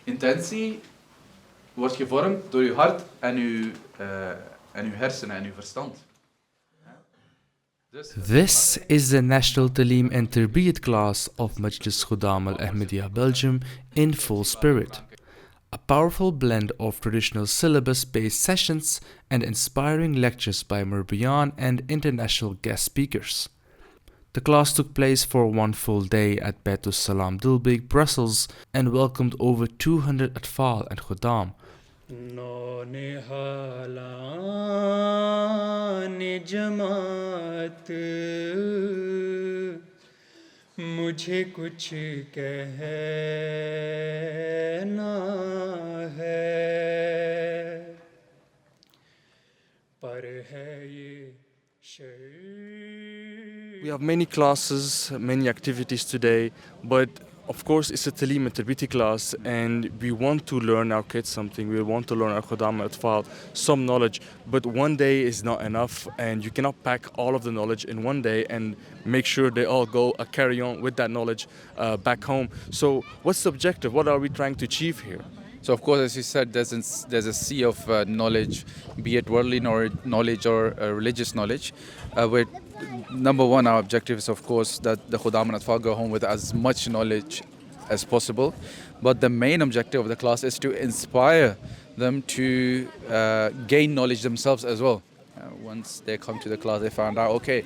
intentie wordt gevormd door uw hart en uw hersenen en uw verstand. This is the National Taleem Tarbiyat Class of Majlis Khuddam-ul Ahmadiyya Belgium in full spirit. A powerful blend of traditional syllabus-based sessions and inspiring lectures by Murabi and international guest speakers. The class took place for one full day at Bait-us-Salam, Dilbeek, Brussels, and welcomed over 200 Atfal and Khuddam. मुझे कुछ कहना है पर है ये We have many classes, many activities today, but of course it's a Taleem Tarbiyat class and we want to learn our kids something, we want to learn our Khuddam and Atfal some knowledge, but one day is not enough and you cannot pack all of the knowledge in one day and make sure they all go carry on with that knowledge back home. So what's the objective? What are we trying to achieve here? So of course, as you said, there's a sea of knowledge, be it worldly knowledge or religious knowledge. With number one, our objective is of course that the Khuddam and Atfal go home with as much knowledge as possible. But the main objective of the class is to inspire them to gain knowledge themselves as well. Once they come to the class, they found out, okay,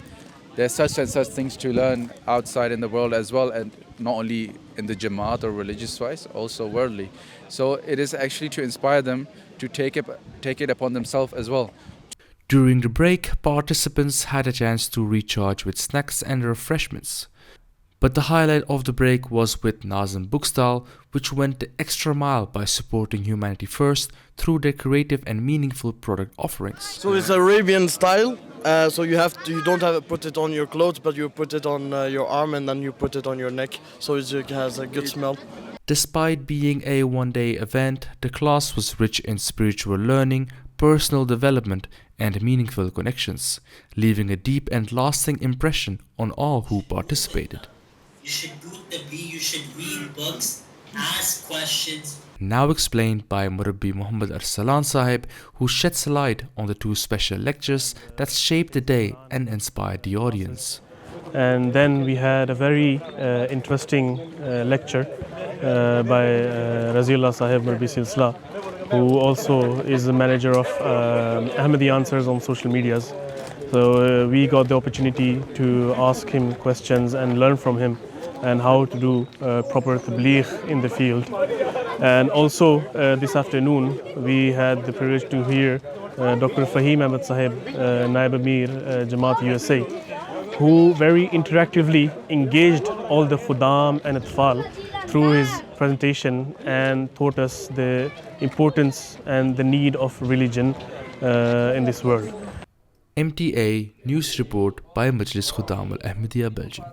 there's such and such things to learn outside in the world as well, and not only in the Jamaat or religious wise, also worldly. So it is actually to inspire them to take it upon themselves as well. During the break, participants had a chance to recharge with snacks and refreshments. But the highlight of the break was with Nazim Bookstall, which went the extra mile by supporting humanity first through their creative and meaningful product offerings. So it's Arabian style. So you don't have to put it on your clothes, but you put it on your arm and then you put it on your neck, so it has a good smell. Despite being a one-day event, the class was rich in spiritual learning, personal development, and meaningful connections, leaving a deep and lasting impression on all who participated. You should do tabligh, you should read books, ask questions. Now explained by Murabi Silsila Sahib, who sheds light on the two special lectures that shaped the day and inspired the audience. And then we had a very interesting lecture by Raziullah Sahib Murabi Silsila, who also is the manager of Ahmadi Answers on social medias. So we got the opportunity to ask him questions and learn from him and how to do proper tabligh in the field. And also this afternoon we had the privilege to hear Dr. Faheem Younus Sahib, Naib Amir USA, who very interactively engaged all the Khuddam and Atfal through his presentation and taught us the importance and the need of religion in this world. MTA News Report by Majlis Khuddam-ul Ahmadiyya Belgium.